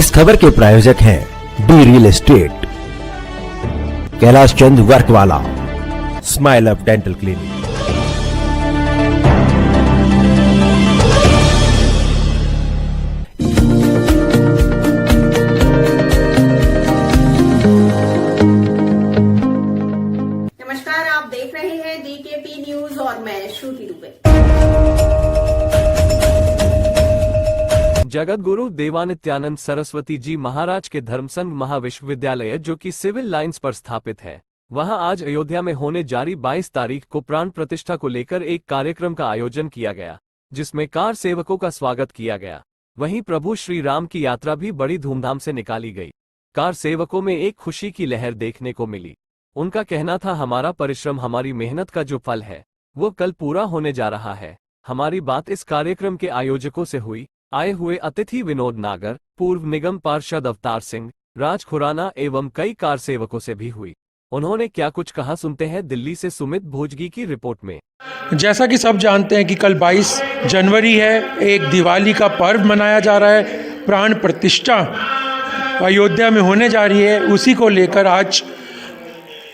इस खबर के प्रायोजक हैं D real estate, Kailash Chand work वाला, स्माइल अप डेंटल क्लिनिक। नमस्कार, आप देख रहे हैं डीकेपी न्यूज और मैं श्रुति दुबे। जगत गुरु देवानित्यानंद सरस्वती जी महाराज के धर्मसंघ महाविश्वविद्यालय, जो कि सिविल लाइंस पर स्थापित है, वहां आज अयोध्या में होने जारी 22 तारीख को प्राण प्रतिष्ठा को लेकर एक कार्यक्रम का आयोजन किया गया, जिसमें कार सेवकों का स्वागत किया गया। वहीं प्रभु श्री राम की यात्रा भी बड़ी धूमधाम से निकाली गई। कार सेवकों में एक खुशी की लहर देखने को मिली। उनका कहना था, हमारा परिश्रम, हमारी मेहनत का जो फल है वो कल पूरा होने जा रहा है। हमारी बात इस कार्यक्रम के आयोजकों से हुई। आए हुए अतिथि विनोद नागर, पूर्व निगम पार्षद अवतार सिंह, राज खुराना एवं कई कार सेवकों से भी हुई। उन्होंने क्या कुछ कहा, सुनते हैं दिल्ली से सुमित भोजगी की रिपोर्ट में। जैसा कि सब जानते हैं कि कल 22 जनवरी है, एक दिवाली का पर्व मनाया जा रहा है। प्राण प्रतिष्ठा अयोध्या में होने जा रही है। उसी को लेकर आज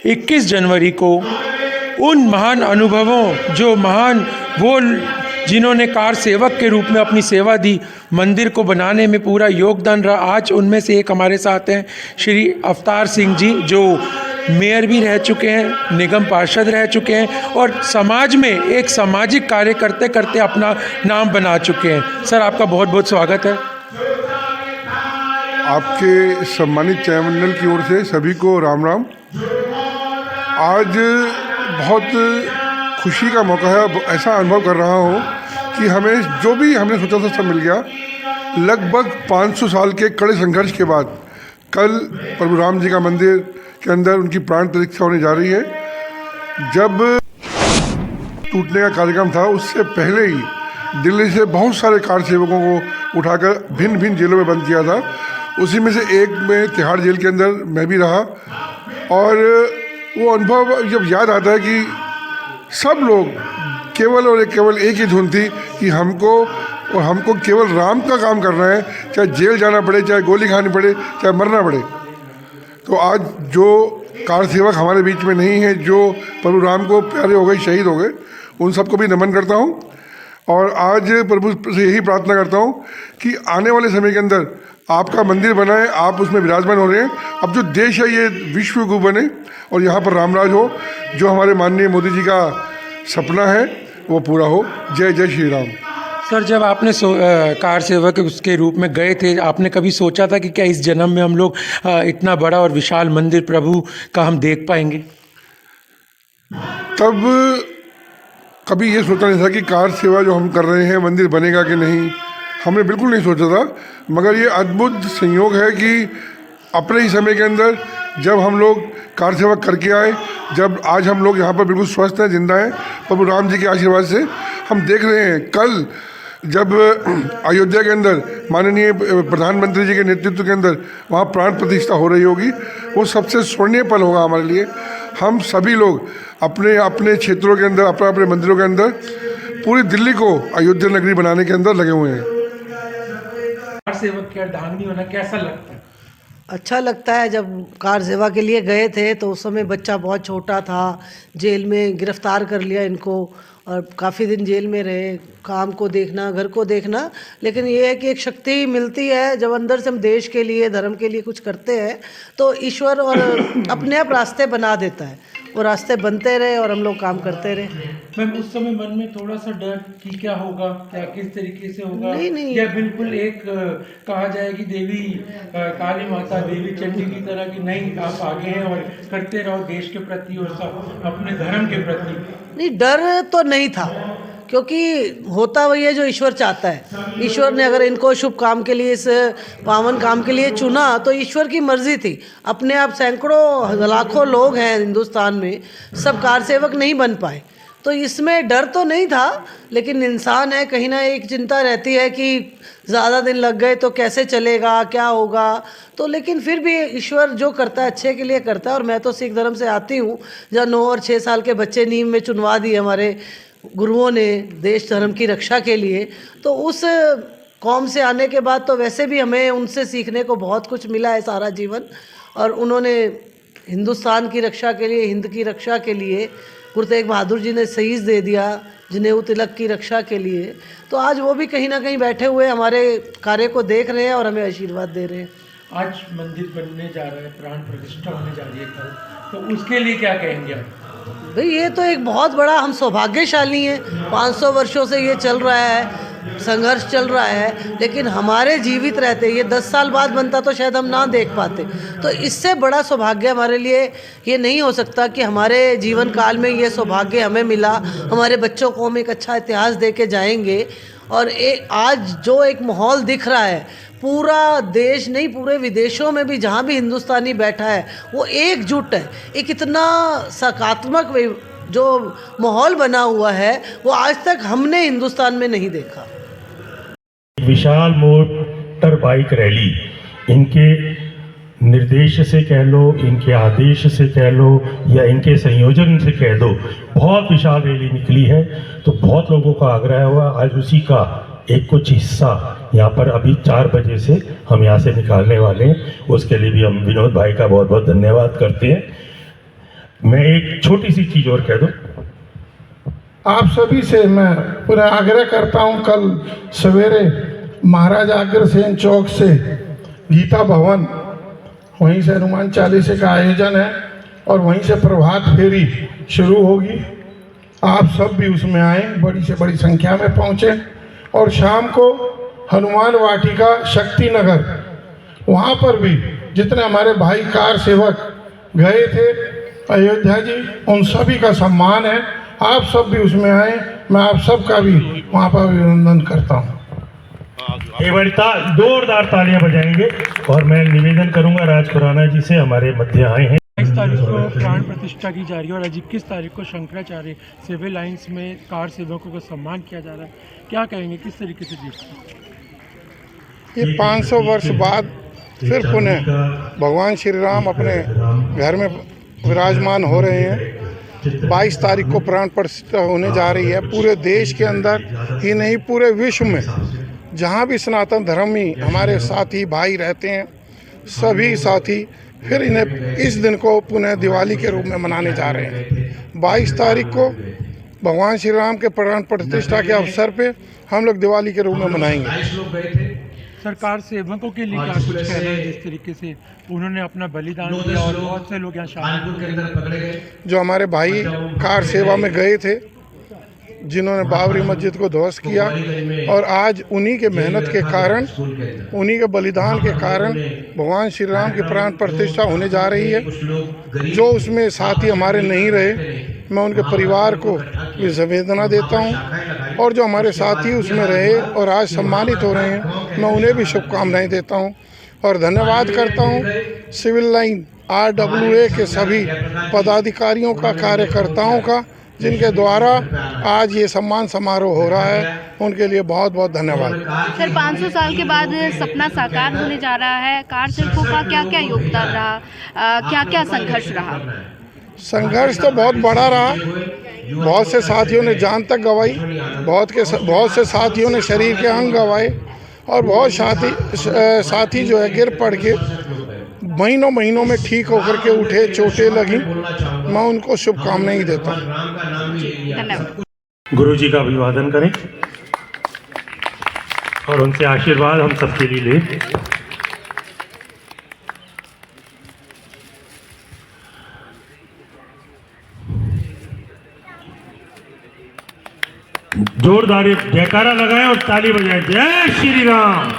21 जनवरी को उन महान अनुभवों, जो महान वो जिन्होंने कार सेवक के रूप में अपनी सेवा दी, मंदिर को बनाने में पूरा योगदान रहा, आज उनमें से एक हमारे साथ हैं श्री अवतार सिंह जी, जो मेयर भी रह चुके हैं, निगम पार्षद रह चुके हैं और समाज में एक सामाजिक कार्य करते करते अपना नाम बना चुके हैं। सर, आपका बहुत बहुत स्वागत है। आपके सम्मानित चैनल की ओर से सभी को राम राम। आज बहुत खुशी का मौका है। ऐसा अनुभव कर रहा हूँ कि हमें जो भी हमने सोचा था सब मिल गया। लगभग 500 साल के कड़े संघर्ष के बाद कल प्रभु राम जी का मंदिर के अंदर उनकी प्राण प्रतिष्ठा होने जा रही है। जब टूटने का कार्यक्रम था, उससे पहले ही दिल्ली से बहुत सारे कार सेवकों को उठाकर भिन्न भिन्न जेलों में बंद किया था। उसी में से एक में तिहाड़ जेल के अंदर मैं भी रहा और वो अनुभव जब याद आता है कि सब लोग केवल एक ही धुन थी कि हमको केवल राम का काम करना है, चाहे जेल जाना पड़े, चाहे गोली खानी पड़े, चाहे मरना पड़े। तो आज जो कार सेवक हमारे बीच में नहीं है, जो प्रभु राम को प्यारे हो गए, शहीद हो गए, उन सबको भी नमन करता हूँ। और आज प्रभु से यही प्रार्थना करता हूँ कि आने वाले समय के अंदर आपका मंदिर बना है, आप उसमें विराजमान हो रहे हैं। अब जो देश है ये विश्व गुरु बने और यहाँ पर रामराज हो। जो हमारे माननीय मोदी जी का सपना है वो पूरा हो। जय जय श्री राम। सर, जब आपने कार सेवक उसके रूप में गए थे, आपने कभी सोचा था कि क्या इस जन्म में हम लोग इतना बड़ा और विशाल मंदिर प्रभु का हम देख पाएंगे? तब कभी ये सोचा नहीं था कि कार सेवा जो हम कर रहे हैं मंदिर बनेगा कि नहीं, हमने बिल्कुल नहीं सोचा था। मगर ये अद्भुत संयोग है कि अपने ही समय के अंदर जब हम लोग कार सेवा करके आए, जब आज हम लोग यहाँ पर बिल्कुल स्वस्थ हैं, जिंदा हैं, प्रभु राम जी के आशीर्वाद से हम देख रहे हैं। कल जब अयोध्या के अंदर माननीय प्रधानमंत्री जी के नेतृत्व के अंदर वहाँ प्राण प्रतिष्ठा हो रही होगी, वो सबसे स्वर्णीय पल होगा हमारे लिए। हम सभी लोग अपने अपने क्षेत्रों के अंदर, अपने अपने मंदिरों के अंदर पूरी दिल्ली को अयोध्या नगरी बनाने के अंदर लगे हुए हैं। कार सेवक का दानी होना कैसा लगता है? अच्छा लगता है। जब कार सेवा के लिए गए थे तो उस समय बच्चा बहुत छोटा था, जेल में गिरफ्तार कर लिया इनको और काफ़ी दिन जेल में रहे। काम को देखना, घर को देखना, लेकिन ये है कि एक शक्ति मिलती है जब अंदर से हम देश के लिए, धर्म के लिए कुछ करते हैं तो ईश्वर और अपने आप रास्ते बना देता है। वो रास्ते बनते रहे और हम लोग काम करते रहे। मैम, उस समय मन में थोड़ा सा डर कि क्या होगा, क्या किस तरीके से होगा? नहीं। या बिल्कुल एक कहा जाए कि देवी काली माता, देवी चंडी की तरह कि नहीं, आप आगे हैं और करते रहो देश के प्रति और सब अपने धर्म के प्रति? नहीं, डर तो नहीं था, क्योंकि होता वही है जो ईश्वर चाहता है। ईश्वर ने अगर इनको शुभ काम के लिए, इस पावन काम के लिए चुना तो ईश्वर की मर्जी थी। अपने आप सैकड़ों लाखों लोग हैं हिंदुस्तान में, सब कार सेवक नहीं बन पाए, तो इसमें डर तो नहीं था। लेकिन इंसान है, कहीं ना एक चिंता रहती है कि ज़्यादा दिन लग गए तो कैसे चलेगा, क्या होगा। तो लेकिन फिर भी ईश्वर जो करता है अच्छे के लिए करता है। और मैं तो सिख धर्म से आती हूँ, जहाँ 9 और 6 साल के बच्चे नींव में चुनवा दिए हमारे गुरुओं ने देश धर्म की रक्षा के लिए। तो उस कौम से आने के बाद तो वैसे भी हमें उनसे सीखने को बहुत कुछ मिला है सारा जीवन। और उन्होंने हिंदुस्तान की रक्षा के लिए, हिंद की रक्षा के लिए, गुरु तेग बहादुर जी ने शहीद दे दिया जनेऊ तिलक की रक्षा के लिए। तो आज वो भी कहीं ना कहीं बैठे हुए हमारे कार्य को देख रहे हैं और हमें आशीर्वाद दे रहे हैं। आज मंदिर बनने जा रहा है, प्राण प्रतिष्ठा होने जा रही है कल, तो उसके लिए क्या कहेंगे आप? भाई ये तो एक बहुत बड़ा, हम सौभाग्यशाली हैं। 500 वर्षों से ये चल रहा है, संघर्ष चल रहा है, लेकिन हमारे जीवित रहते ये 10 साल बाद बनता तो शायद हम ना देख पाते। तो इससे बड़ा सौभाग्य हमारे लिए ये नहीं हो सकता कि हमारे जीवन काल में ये सौभाग्य हमें मिला। हमारे बच्चों को हम एक अच्छा इतिहास दे के जाएंगे। और आज जो एक माहौल दिख रहा है, पूरा देश नहीं, पूरे विदेशों में भी जहाँ भी हिंदुस्तानी बैठा है वो एकजुट है। एक इतना सकारात्मक जो माहौल बना हुआ है वो आज तक हमने हिंदुस्तान में नहीं देखा। विशाल मोटर बाइक रैली, इनके निर्देश से कह लो, इनके आदेश से कह लो, या इनके संयोजन से कह दो, बहुत विशाल रैली निकली है। तो बहुत लोगों का आग्रह हुआ, आज उसी का एक कुछ हिस्सा यहाँ पर अभी 4 बजे से हम यहाँ से निकालने वाले हैं। उसके लिए भी हम विनोद भाई का बहुत बहुत धन्यवाद करते हैं। मैं एक छोटी सी चीज़ और कह दूँ, आप सभी से मैं पुनः आग्रह करता हूं, कल सवेरे महाराजा अग्रसेन चौक से गीता भवन, वहीं से हनुमान चालीसे का आयोजन है और वहीं से प्रभात फेरी शुरू होगी। आप सब भी उसमें आए, बड़ी से बड़ी संख्या में पहुंचे। और शाम को हनुमान वाटिका शक्ति नगर, वहाँ पर भी जितने हमारे भाई कार सेवक गए थे अयोध्या जी, उन सभी का सम्मान है। आप सब भी उसमें आए, मैं आप सब का भी वहाँ पर अभिनंदन करता हूँ। एक बार जोरदार तालियां बजाएंगे। और मैं निवेदन करूंगा राज खुराना जी से, हमारे मध्य आए हैं। 22 तारीख को प्राण प्रतिष्ठा की जा रही है और आज 21 तारीख को शंकराचार्य सिविल लाइंस में कार सेवकों का सम्मान किया जा रहा है। क्या कहेंगे, किस तरीके से देखते? ये 500 वर्ष बाद फिर पुनः भगवान श्री राम अपने घर में विराजमान हो रहे हैं। 22 तारीख को प्राण प्रतिष्ठा होने जा रही है। पूरे देश के अंदर ही नहीं, पूरे विश्व में जहाँ भी सनातन धर्मी हमारे साथी भाई रहते हैं, सभी साथी फिर इन्हें इस दिन को पुनः दिवाली के रूप में मनाने जा रहे हैं। 22 तारीख को भगवान श्री राम के प्राण प्रतिष्ठा के अवसर पे हम लोग दिवाली के रूप में मनाएंगे। सरकार सेवकों के लिए क्या कुछ कह रहे हैं, जिस तरीके से उन्होंने अपना बलिदान दिया और बहुत से लोग यहाँ शामिल? जो हमारे भाई कार सेवा में गए थे, जिन्होंने बाबरी मस्जिद को ध्वस्त किया, और आज उन्हीं के मेहनत के कारण, उन्हीं के बलिदान के कारण भगवान श्री राम की प्राण प्रतिष्ठा होने जा रही है। जो उसमें साथी हमारे नहीं रहे, मैं उनके परिवार को भी संवेदना देता हूं, और जो हमारे साथी उसमें रहे और आज सम्मानित हो रहे हैं, मैं उन्हें भी शुभकामनाएं देता हूं और धन्यवाद करता हूं सिविल लाइन RWA के सभी पदाधिकारियों का, कार्यकर्ताओं का, जिनके द्वारा आज ये सम्मान समारोह हो रहा है। उनके लिए बहुत बहुत धन्यवाद। सर, 500 साल के बाद सपना साकार होने जा रहा है। कार सेवकों का क्या क्या योगदान रहा, क्या क्या संघर्ष रहा? संघर्ष तो बहुत बड़ा रहा। बहुत से साथियों ने जान तक गंवाई, बहुत से साथियों ने शरीर के अंग गंवाए, और बहुत साथी जो है गिर पड़ के महीनों में ठीक होकर के उठे, चोटें लगी। मैं उनको शुभकामनाएं देता हूँ। गुरु जी का अभिवादन करें और उनसे आशीर्वाद हम सबके लिए लें। जोरदार जयकारा लगाएं और ताली बजाएं। जय श्री राम।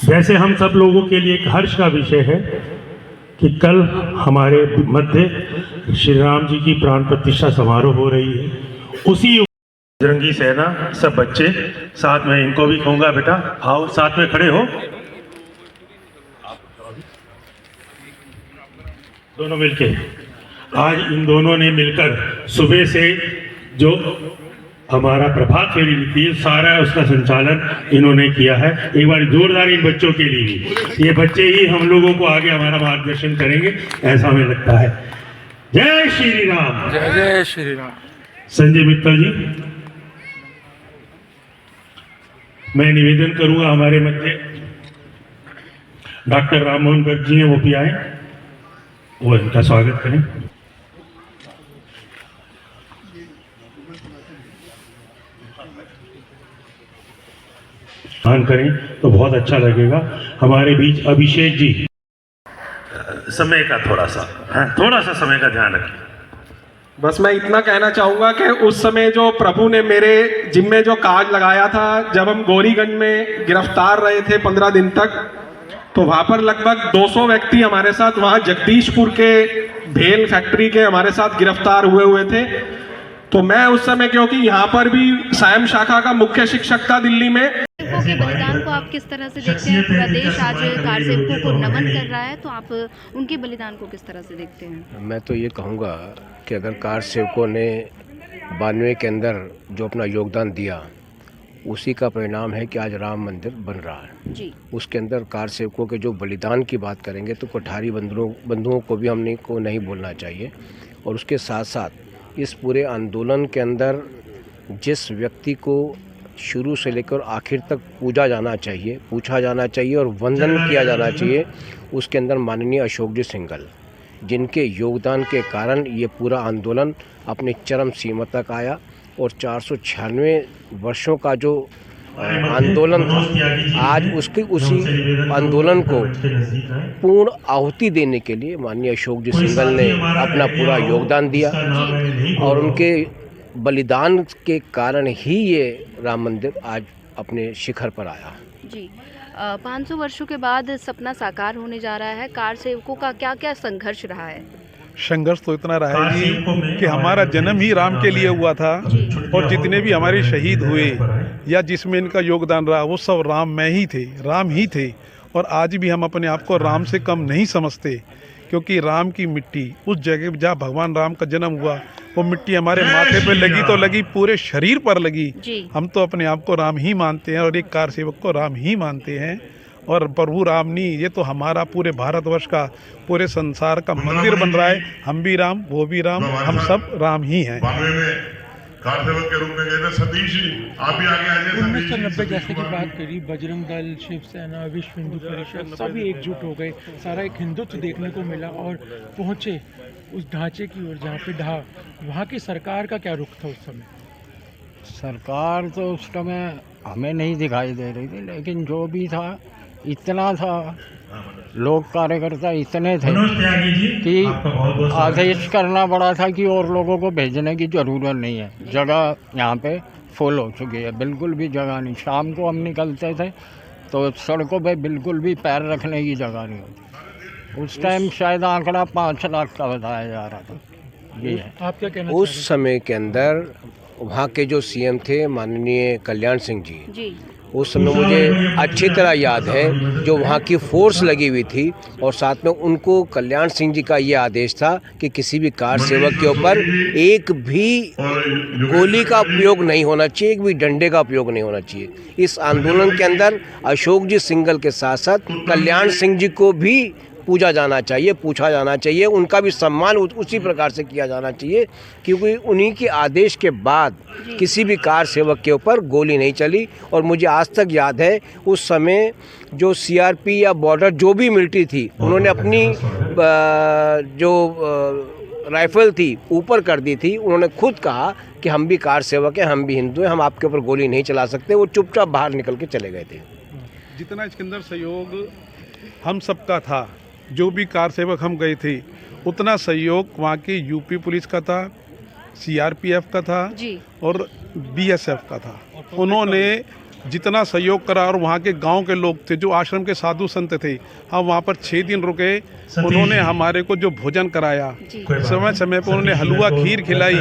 जैसे हम सब लोगों के लिए एक हर्ष का विषय है कि कल हमारे मध्य श्री राम जी की प्राण प्रतिष्ठा समारोह हो रही है। उसी बजरंगी सेना सब बच्चे साथ में, इनको भी कहूँगा बेटा आओ साथ में खड़े हो, दोनों मिलके। आज इन दोनों ने मिलकर सुबह से जो हमारा प्रभात फेरी निकली है, सारा उसका संचालन इन्होंने किया है। एक बार जोरदार इन बच्चों के लिए भी। ये बच्चे ही हम लोगों को आगे हमारा मार्गदर्शन करेंगे, ऐसा हमें लगता है। जय श्री राम। जय जय श्री राम। संजय मित्तल जी। मैं निवेदन करूंगा हमारे मध्य डॉक्टर राम मोहन गर्ग जी हैं, वो भी आए, वो इनका स्वागत करें। ध्यान करें तो बहुत अच्छा लगेगा। हमारे बीच अभिषेक जी, समय का थोड़ा सा समय का ध्यान रखें। बस मैं इतना कहना चाहूँगा कि उस समय जो प्रभु ने मेरे जिम्मे जो काज लगाया था, जब हम गौरीगंज में गिरफ्तार रहे थे 15 दिन तक, तो वहाँ पर लगभग 200 व्यक्ति हमारे साथ वहाँ जगदीशपुर के भेल फैक्ट्री के हमारे साथ गिरफ्तार हुए थे। तो मैं उस समय, क्योंकि यहाँ पर भी सायम शाखा का मुख्य शिक्षक था दिल्ली में। सेवकों के बलिदान को आप किस तरह से देखते हैं? पूरा देश आज कार सेवकों को नमन कर रहा है, तो आप उनके बलिदान को किस तरह से देखते हैं? मैं तो ये कहूँगा कि अगर कार सेवकों ने 92 के अंदर जो अपना योगदान दिया, उसी का परिणाम है कि आज राम मंदिर बन रहा है जी। उसके अंदर कार सेवकों के जो बलिदान की बात करेंगे तो कोठारी बंधुओं को भी हमने को नहीं भूलना चाहिए। और उसके साथ साथ इस पूरे आंदोलन के अंदर जिस व्यक्ति को शुरू से लेकर आखिर तक पूछा जाना चाहिए और वंदन किया जाना चाहिए, उसके अंदर माननीय अशोक जी सिंघल, जिनके योगदान के कारण ये पूरा आंदोलन अपनी चरम सीमा तक आया। और 496 वर्षों का जो आंदोलन था, आज उसी आंदोलन को पूर्ण आहुति देने के लिए माननीय अशोक जी सिंघल ने अपना पूरा योगदान दिया और उनके बलिदान के कारण ही ये राम मंदिर आज अपने शिखर पर आया जी। 500 वर्षों के बाद सपना साकार होने जा रहा है। कार सेवकों का क्या क्या संघर्ष रहा है? संघर्ष तो इतना रहा है जी कि हमारा जन्म ही राम के लिए हुआ था और जितने भी हमारे शहीद हुए या जिसमें इनका योगदान रहा वो सब राम ही थे। और आज भी हम अपने आप को राम से कम नहीं समझते, क्योंकि राम की मिट्टी उस जगह जहाँ भगवान राम का जन्म हुआ, वो मिट्टी हमारे माथे पे लगी तो लगी, पूरे शरीर पर लगी। हम तो अपने आप को राम ही मानते हैं और एक कार सेवक को राम ही मानते हैं। और प्रभु राम नहीं, ये तो हमारा पूरे भारतवर्ष का, पूरे संसार का मंदिर बन रहा है। हम भी राम, वो भी राम, हम सब राम ही हैं। कार सेवक के रूप में गए थे सतीश जी, आप भी आगे आ जाइए। 1990 जैसे की बात करी, बजरंग दल, शिवसेना, विश्व हिंदू परिषद सभी एकजुट हो गए, सारा एक हिंदुत्व देखने को मिला और पहुँचे उस ढांचे की ओर जहाँ पे वहाँ की सरकार का क्या रुख था उस समय? सरकार तो उस समय हमें नहीं दिखाई दे रही थी, लेकिन जो भी था इतना था, लोग कार्यकर्ता इतने थे कि आदेश करना पड़ा था कि और लोगों को भेजने की ज़रूरत नहीं है। जगह यहाँ पे फुल हो चुकी है, बिल्कुल भी जगह नहीं। शाम को हम निकलते थे तो सड़कों पे बिल्कुल भी पैर रखने की जगह नहीं होती। उस टाइम शायद आंकड़ा 5 लाख का बताया जा रहा था। ये है। आप क्या कहना? उस समय के अंदर वहाँ के जो सीएम थे माननीय कल्याण सिंह जी, उस समय मुझे अच्छी तरह याद है जो वहाँ की फोर्स लगी हुई थी और साथ में उनको कल्याण सिंह जी का ये आदेश था कि किसी भी कार सेवक के ऊपर एक भी गोली का उपयोग नहीं होना चाहिए, एक भी डंडे का उपयोग नहीं होना चाहिए। इस आंदोलन के अंदर अशोक जी सिंघल के साथ साथ कल्याण सिंह जी को भी पूछा जाना चाहिए, उनका भी सम्मान उसी प्रकार से किया जाना चाहिए, क्योंकि उन्हीं के आदेश के बाद किसी भी कार सेवक के ऊपर गोली नहीं चली। और मुझे आज तक याद है उस समय जो सीआरपी या बॉर्डर जो भी मिलिट्री थी, उन्होंने अपनी जो राइफल थी ऊपर कर दी थी। उन्होंने खुद कहा कि हम भी कार सेवक हैं, हम भी हिंदू हैं, हम आपके ऊपर गोली नहीं चला सकते। वो चुपचाप बाहर निकल के चले गए थे। जितना इसके अंदर सहयोग हम सबका था, जो भी कार सेवक हम गए थे, उतना सहयोग वहाँ की यूपी पुलिस का था, सीआरपीएफ का था और बीएसएफ का था। उन्होंने जितना सहयोग करा और वहाँ के गांव के लोग थे, जो आश्रम के साधु संत थे, हम वहाँ पर 6 दिन रुके। उन्होंने हमारे को जो भोजन कराया, समय समय पर उन्होंने हलवा खीर खिलाई,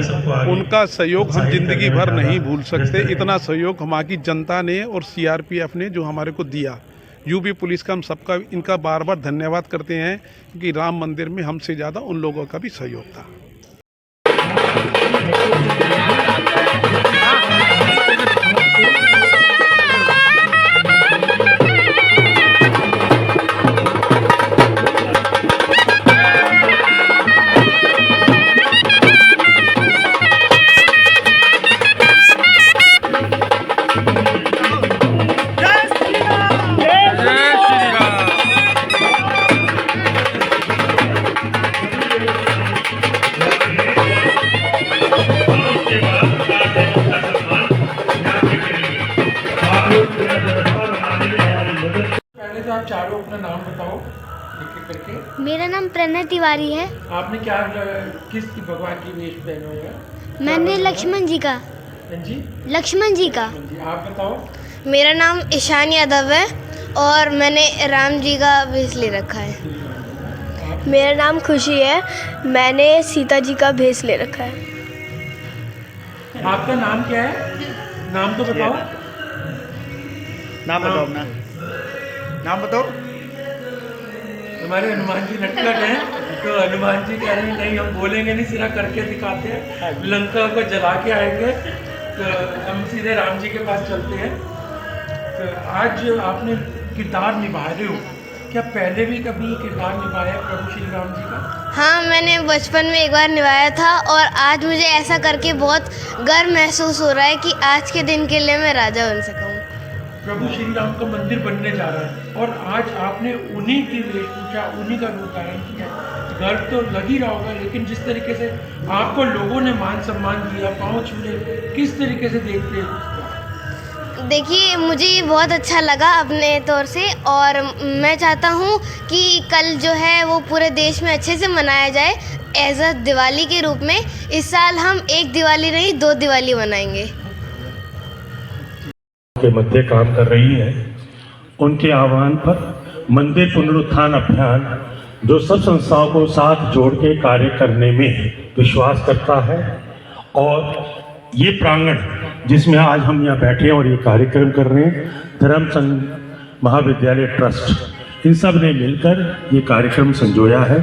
उनका सहयोग हम जिंदगी भर नहीं भूल सकते। इतना सहयोग वहाँ की जनता ने और सीआरपीएफ ने जो हमारे को दिया, यूपी पुलिस का हम सबका इनका बार बार धन्यवाद करते हैं, क्योंकि राम मंदिर में हमसे ज़्यादा उन लोगों का भी सहयोग था। एक करके। मेरा नाम प्रणय तिवारी है। आपने क्या किस भगवान की वेश पहना हुआ है? मैंने लक्ष्मण जी का। जी, लक्ष्मण जी का। आप बताओ। मेरा नाम ईशान यादव है और मैंने राम जी का भेष ले रखा है। मेरा नाम खुशी है, मैंने सीता जी का भेष ले रखा है। आपका नाम क्या है? नाम तो बताओ। नाम बताओ अपना। नाम बताओ। हमारे हनुमान जी नटखट हैं, तो हनुमान जी कह रहे हैं नहीं हम बोलेंगे नहीं, सिरा करके दिखाते हैं, लंका को जला के आएंगे, तो हम सीधे राम जी के पास चलते हैं। तो आज आपने किरदार निभा रहे हो, क्या पहले भी कभी किरदार निभाया प्रभु श्री राम जी का? हाँ, मैंने बचपन में एक बार निभाया था और आज मुझे ऐसा करके बहुत गर्व महसूस हो रहा है कि आज के दिन के लिए मैं राजा बन सका हूँ। प्रभु श्री राम का मंदिर बनने जा रहा है और आज आपने उन्हीं की वेशभूषा, उन्हीं का रूप धारण किया। गर्व तो लग ही रहा होगा, लेकिन जिस तरीके से आपको लोगों ने मान सम्मान दिया, पाँव छूले, किस तरीके से देखते हैं? देखिए, मुझे ये बहुत अच्छा लगा अपने तौर से और मैं चाहता हूँ कि कल जो है वो पूरे देश में अच्छे से मनाया जाए एज अ दिवाली के रूप में। इस साल हम एक दिवाली नहीं 2 दिवाली मनाएंगे। के मध्य काम कर रही है, उनके आह्वान पर मंदिर पुनरुत्थान अभियान जो सब संस्थाओं को साथ जोड़ के कार्य करने में विश्वास करता है, और ये प्रांगण जिसमें आज हम यहाँ बैठे हैं और ये कार्यक्रम कर रहे हैं, धर्म संघ महाविद्यालय ट्रस्ट, इन सब ने मिलकर ये कार्यक्रम संजोया है।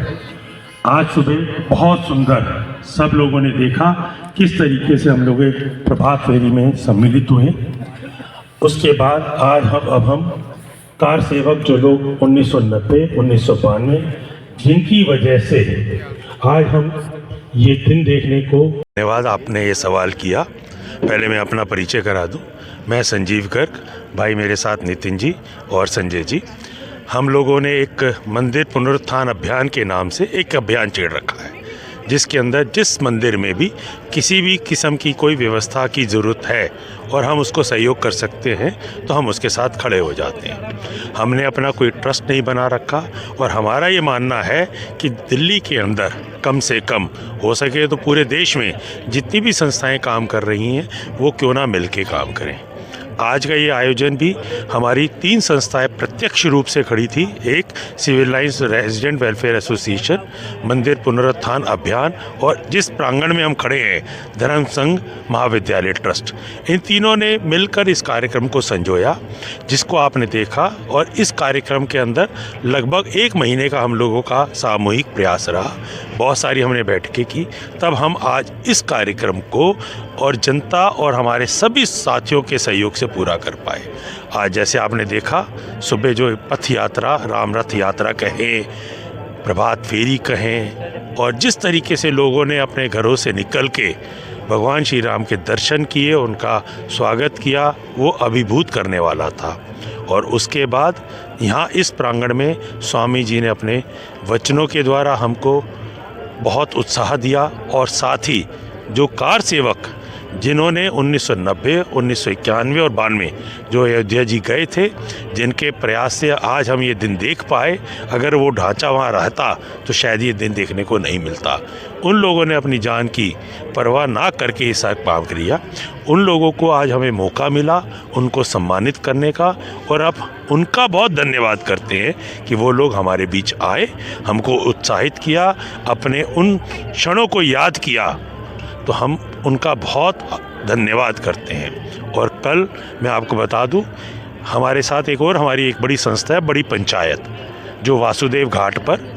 आज सुबह बहुत सुंदर सब लोगों ने देखा किस तरीके से हम लोग एक प्रभात फेरी में सम्मिलित हुए। उसके बाद आज हम कार सेवक जो लोग 1990, 1992 जिनकी वजह से आज हम ये दिन देखने को। धन्यवाद, आपने ये सवाल किया। पहले मैं अपना परिचय करा दूं। मैं संजीव गर्ग, भाई मेरे साथ नितिन जी और संजय जी, हम लोगों ने एक मंदिर पुनरुत्थान अभियान के नाम से एक अभियान छेड़ रखा है, जिसके अंदर जिस मंदिर में भी किसी भी किस्म की कोई व्यवस्था की ज़रूरत है और हम उसको सहयोग कर सकते हैं तो हम उसके साथ खड़े हो जाते हैं। हमने अपना कोई ट्रस्ट नहीं बना रखा और हमारा ये मानना है कि दिल्ली के अंदर कम से कम हो सके तो पूरे देश में जितनी भी संस्थाएं काम कर रही हैं वो क्यों ना मिल के काम करें। आज का ये आयोजन भी हमारी 3 संस्थाएं प्रत्यक्ष रूप से खड़ी थी। एक Civil Lines resident welfare association, मंदिर पुनरुत्थान अभियान और जिस प्रांगण में हम खड़े हैं धर्म संघ महाविद्यालय ट्रस्ट, इन तीनों ने मिलकर इस कार्यक्रम को संजोया, जिसको आपने देखा। और इस कार्यक्रम के अंदर लगभग 1 महीने का हम लोगों का सामूहिक प्रयास रहा, बहुत सारी हमने बैठकें की, तब हम आज इस कार्यक्रम को और जनता और हमारे सभी साथियों के सहयोग से पूरा कर पाए। आज जैसे आपने देखा सुबह जो पथ यात्रा, राम रथ यात्रा कहें, प्रभात फेरी कहें, और जिस तरीके से लोगों ने अपने घरों से निकल के भगवान श्री राम के दर्शन किए, उनका स्वागत किया, वो अभिभूत करने वाला था। और उसके बाद यहाँ इस प्रांगण में स्वामी जी ने अपने वचनों के द्वारा हमको बहुत उत्साह दिया, और साथ ही जो कार सेवक जिन्होंने 1990, 1991 और 92 जो अयोध्या जी गए थे, जिनके प्रयास से आज हम ये दिन देख पाए, अगर वो ढांचा वहाँ रहता तो शायद ये दिन देखने को नहीं मिलता। उन लोगों ने अपनी जान की परवाह ना करके ये सब काम किया। उन लोगों को आज हमें मौका मिला उनको सम्मानित करने का, और अब उनका बहुत धन्यवाद करते हैं कि वो लोग हमारे बीच आए, हमको उत्साहित किया, अपने उन क्षणों को याद किया, तो हम उनका बहुत धन्यवाद करते हैं। और कल मैं आपको बता दूं, हमारे साथ हमारी एक बड़ी संस्था है, बड़ी पंचायत, जो वासुदेव घाट पर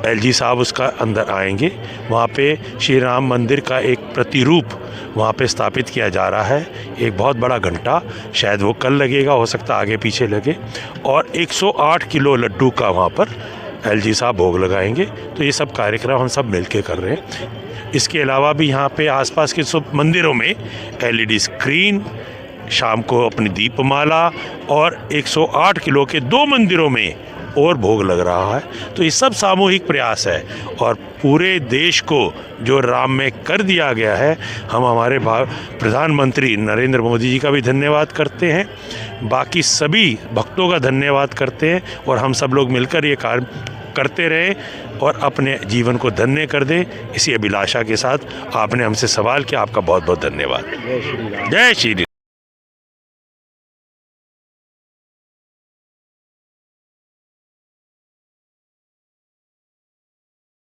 एलजी साहब उसका अंदर आएंगे, वहाँ पे श्री राम मंदिर का एक प्रतिरूप वहाँ पे स्थापित किया जा रहा है। एक बहुत बड़ा घंटा, शायद वो कल लगेगा, हो सकता आगे पीछे लगे, और 108 किलो लड्डू का वहाँ पर एलजी साहब भोग लगाएंगे। तो ये सब कार्यक्रम हम सब मिलके कर रहे हैं। इसके अलावा भी यहाँ पे आसपास के सब मंदिरों में एलईडी स्क्रीन, शाम को अपनी दीपमाला, और 108 किलो के 2 मंदिरों में और भोग लग रहा है। तो ये सब सामूहिक प्रयास है, और पूरे देश को जो राम में कर दिया गया है, हम हमारे प्रधानमंत्री नरेंद्र मोदी जी का भी धन्यवाद करते हैं, बाकी सभी भक्तों का धन्यवाद करते हैं, और हम सब लोग मिलकर ये कार्य करते रहें और अपने जीवन को धन्य कर दें। इसी अभिलाषा के साथ आपने हमसे सवाल किया, आपका बहुत बहुत धन्यवाद। जय श्री राम।